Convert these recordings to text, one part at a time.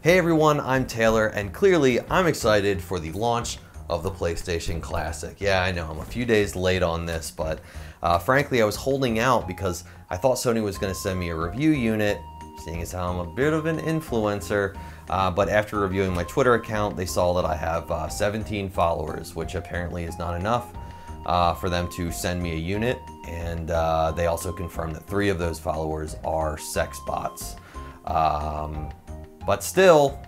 Hey everyone, I'm Taylor, and clearly I'm excited for the launch of the PlayStation Classic. Yeah, I know, I'm a few days late on this, but frankly I was holding out because I thought Sony was going to send me a review unit, seeing as how I'm a bit of an influencer, but after reviewing my Twitter account, they saw that I have 17 followers, which apparently is not enough for them to send me a unit, and they also confirmed that 3 of those followers are sex bots. But still,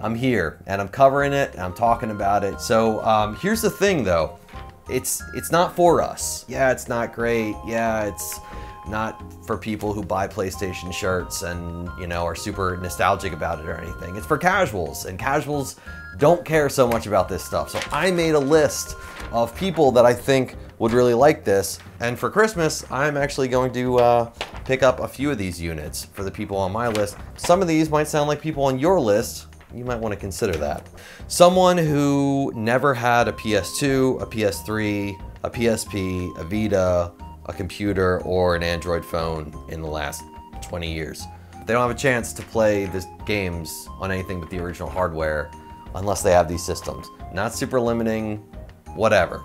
I'm here and I'm covering it and I'm talking about it. So here's the thing though, it's not for us. Yeah, it's not great. Yeah, it's not for people who buy PlayStation shirts and, you know, are super nostalgic about it or anything. It's for casuals, and casuals don't care so much about this stuff. So I made a list of people that I think would really like this, and for Christmas I'm actually going to pick up a few of these units for the people on my list. Some of these might sound like people on your list. You might want to consider that. Someone who never had a PS2, a PS3, a PSP, a Vita, a computer, or an Android phone in the last 20 years. They don't have a chance to play the games on anything but the original hardware unless they have these systems. Not super limiting, whatever.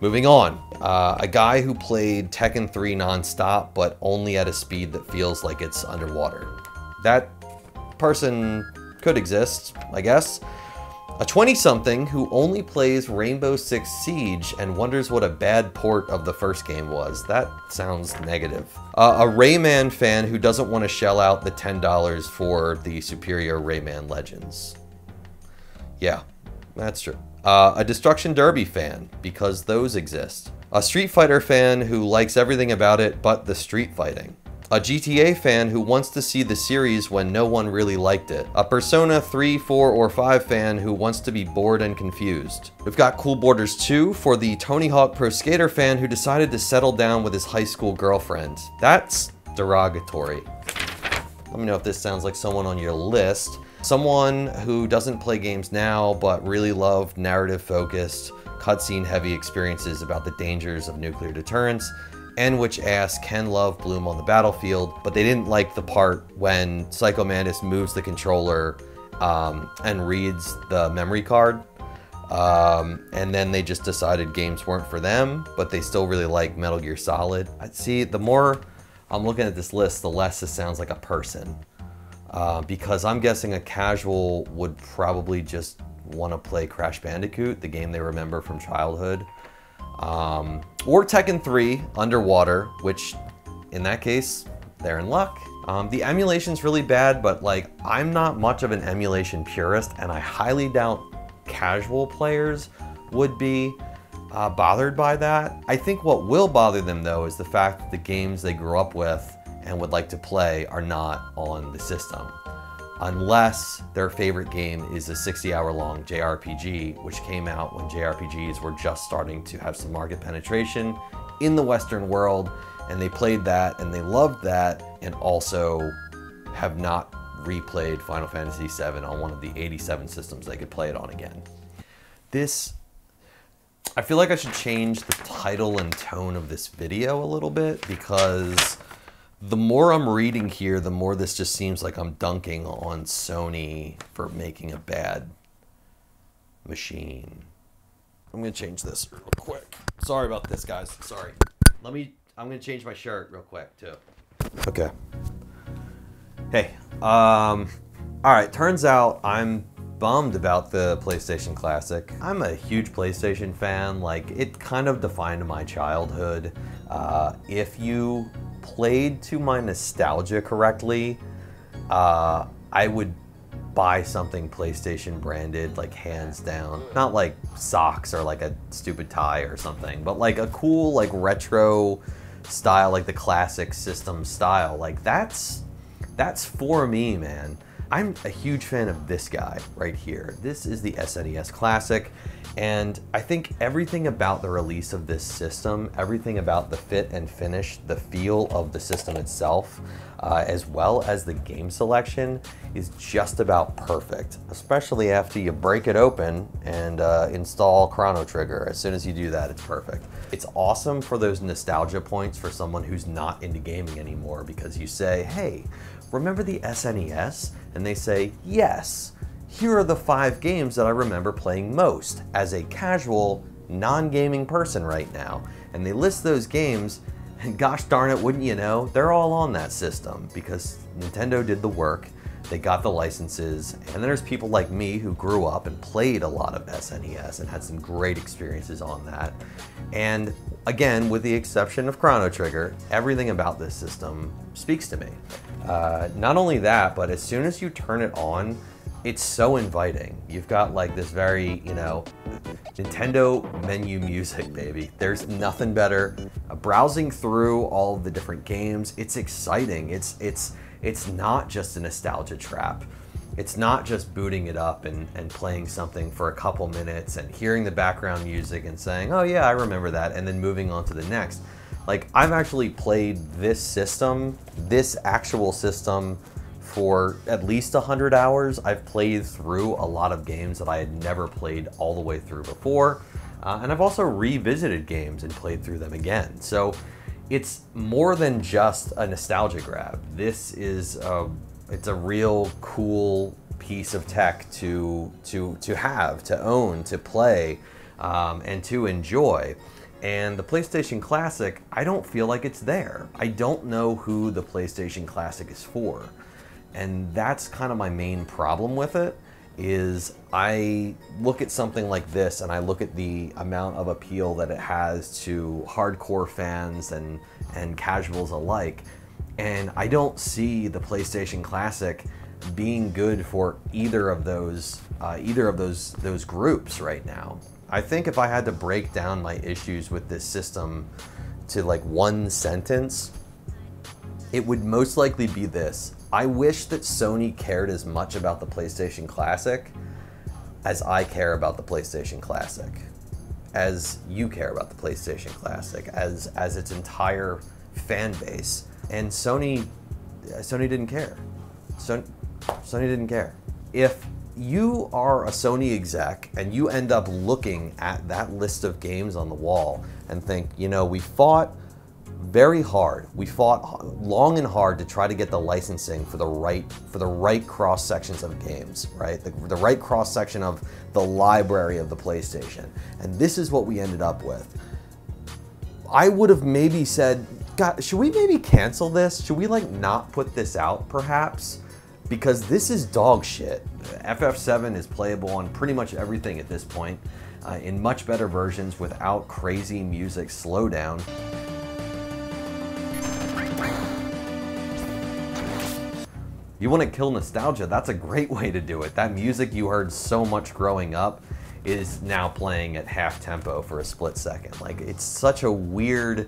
Moving on, a guy who played Tekken 3 non-stop, but only at a speed that feels like it's underwater. That person could exist, I guess. A 20-something who only plays Rainbow Six Siege and wonders what a bad port of the first game was. That sounds negative. A Rayman fan who doesn't want to shell out the $10 for the superior Rayman Legends. Yeah, that's true. A Destruction Derby fan, because those exist. A Street Fighter fan who likes everything about it but the street fighting. A GTA fan who wants to see the series when no one really liked it. A Persona 3, 4, or 5 fan who wants to be bored and confused. We've got Cool Borders 2 for the Tony Hawk Pro Skater fan who decided to settle down with his high school girlfriend. That's derogatory. Let me know if this sounds like someone on your list. Someone who doesn't play games now but really loved narrative-focused, cutscene-heavy experiences about the dangers of nuclear deterrence, and which asked Ken Love Bloom on the battlefield, but they didn't like the part when Psycho Mantis moves the controller and reads the memory card. And then they just decided games weren't for them, but they still really like Metal Gear Solid. See, the more I'm looking at this list, the less this sounds like a person. Because I'm guessing a casual would probably just want to play Crash Bandicoot, the game they remember from childhood. Or Tekken 3 underwater, which in that case, they're in luck. The emulation's really bad, but like, I'm not much of an emulation purist, and I highly doubt casual players would be bothered by that. I think what will bother them though is the fact that the games they grew up with and would like to play are not on the system. Unless their favorite game is a 60-hour-long JRPG, which came out when JRPGs were just starting to have some market penetration in the Western world, and they played that and they loved that, and also have not replayed Final Fantasy VII on one of the 87 systems they could play it on again. I feel like I should change the title and tone of this video a little bit, because the more I'm reading here, the more this just seems like I'm dunking on Sony for making a bad machine. I'm gonna change this real quick. Sorry about this, guys. Sorry. I'm gonna change my shirt real quick too. Okay. Hey. All right. Turns out I'm bummed about the PlayStation Classic. I'm a huge PlayStation fan. Like, it kind of defined my childhood. If you played to my nostalgia correctly, I would buy something PlayStation branded, like hands down. Not like socks or like a stupid tie or something, but like a cool, like retro style, like the classic system style. Like that's for me, man. I'm a huge fan of this guy right here. This is the SNES Classic, and I think everything about the release of this system, everything about the fit and finish, the feel of the system itself, as well as the game selection, is just about perfect, especially after you break it open and install Chrono Trigger. As soon as you do that, it's perfect. It's awesome for those nostalgia points for someone who's not into gaming anymore, because you say, hey, remember the SNES? And they say, yes. Here are the 5 games that I remember playing most as a casual, non-gaming person right now. And they list those games, and gosh darn it, wouldn't you know, they're all on that system because Nintendo did the work, they got the licenses, and then there's people like me who grew up and played a lot of SNES and had some great experiences on that. And again, with the exception of Chrono Trigger, everything about this system speaks to me. Not only that, but as soon as you turn it on, it's so inviting. You've got like this very, you know, Nintendo menu music, baby. There's nothing better. Browsing through all of the different games, it's exciting. It's not just a nostalgia trap. It's not just booting it up and playing something for a couple minutes and hearing the background music and saying, oh yeah, I remember that, and then moving on to the next. Like, I've actually played this system, this actual system, for at least 100 hours. I've played through a lot of games that I had never played all the way through before. And I've also revisited games and played through them again. So it's more than just a nostalgia grab. This is it's a real cool piece of tech to have, to own, to play, and to enjoy. And the PlayStation Classic, I don't feel like it's there. I don't know who the PlayStation Classic is for. And that's kind of my main problem with it, is I look at something like this and I look at the amount of appeal that it has to hardcore fans and casuals alike, and I don't see the PlayStation Classic being good for either of those groups right now. I think if I had to break down my issues with this system to like one sentence, it would most likely be this. I wish that Sony cared as much about the PlayStation Classic as I care about the PlayStation Classic, as you care about the PlayStation Classic, as its entire fan base. And Sony didn't care. Sony didn't care. If you are a Sony exec and you end up looking at that list of games on the wall and think, you know, we fought very hard. We fought long and hard to try to get the licensing for the right cross sections of games, right? The right cross section of the library of the PlayStation. And this is what we ended up with. I would have maybe said, God, should we maybe cancel this? Should we like not put this out perhaps? Because this is dog shit. FF7 is playable on pretty much everything at this point, in much better versions without crazy music slowdown. You want to kill nostalgia, that's a great way to do it. That music you heard so much growing up is now playing at half tempo for a split second. Like, it's such a weird,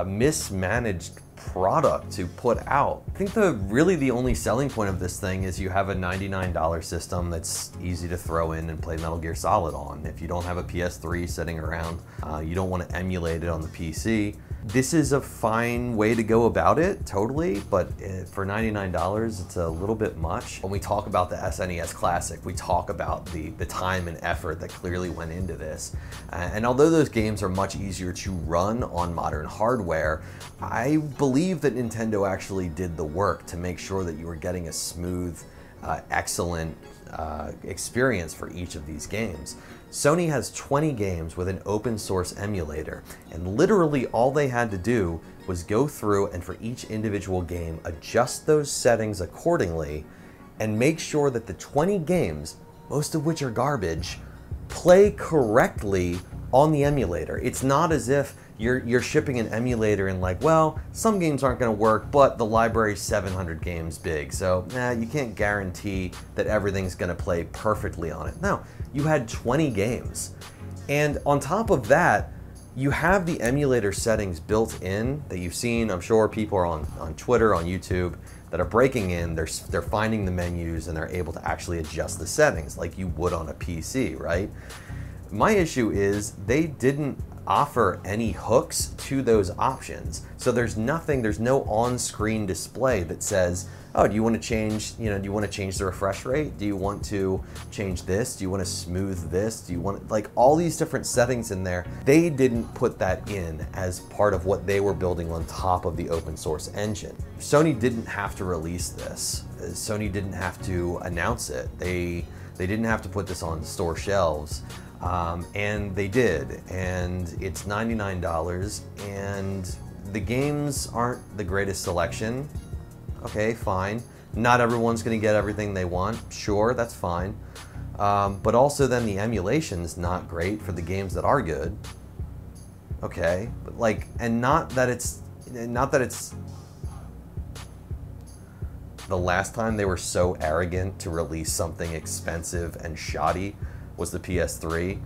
mismanaged product to put out. I think really the only selling point of this thing is you have a $99 system that's easy to throw in and play Metal Gear Solid on. If you don't have a PS3 sitting around, you don't want to emulate it on the PC. This is a fine way to go about it, totally, but for $99, it's a little bit much. When we talk about the SNES Classic, we talk about the time and effort that clearly went into this. And although those games are much easier to run on modern hardware, I believe that Nintendo actually did the work to make sure that you were getting a smooth, excellent experience for each of these games. Sony has 20 games with an open source emulator, and literally all they had to do was go through and for each individual game adjust those settings accordingly and make sure that the 20 games, most of which are garbage, play correctly on the emulator. It's not as if you're shipping an emulator and like, well, some games aren't going to work, but the library's 700 games big, so you can't guarantee that everything's going to play perfectly on it. No, you had 20 games. And on top of that, you have the emulator settings built in that you've seen. I'm sure people are on Twitter, on YouTube, that are breaking in, they're finding the menus and they're able to actually adjust the settings like you would on a PC, right? My issue is they didn't offer any hooks to those options. So there's no on-screen display that says, oh, do you want to change, do you want to change the refresh rate? Do you want to change this? Do you want to smooth this? Do you want, like, all these different settings in there? They didn't put that in as part of what they were building on top of the open source engine. Sony didn't have to release this. Sony didn't have to announce it. They didn't have to put this on store shelves. And they did, and it's $99, and the games aren't the greatest selection. Okay, fine. Not everyone's gonna get everything they want. Sure, that's fine. But also then the emulation's not great for the games that are good. Okay, but like, and not that it's the last time they were so arrogant to release something expensive and shoddy was the PS3,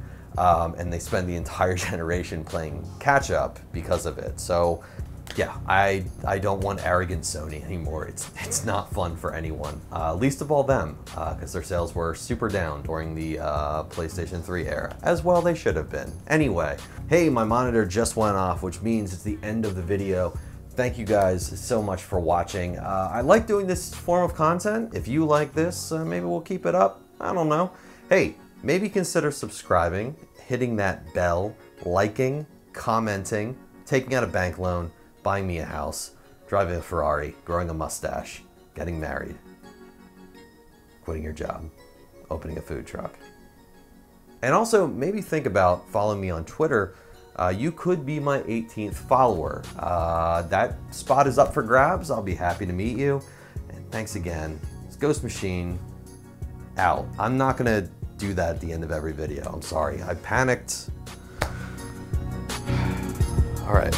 and they spend the entire generation playing catch up because of it. So yeah, I don't want arrogant Sony anymore. It's not fun for anyone, least of all them, because their sales were super down during the PlayStation 3 era, as well they should have been. Anyway, hey, my monitor just went off, which means it's the end of the video. Thank you guys so much for watching. I like doing this form of content. If you like this, maybe we'll keep it up. I don't know. Hey, maybe consider subscribing, hitting that bell, liking, commenting, taking out a bank loan, buying me a house, driving a Ferrari, growing a mustache, getting married, quitting your job, opening a food truck. And also, maybe think about following me on Twitter. You could be my 18th follower. That spot is up for grabs. I'll be happy to meet you. And thanks again. It's Ghost Machine, out. I'm not gonna do that at the end of every video. I'm sorry, I panicked. All right.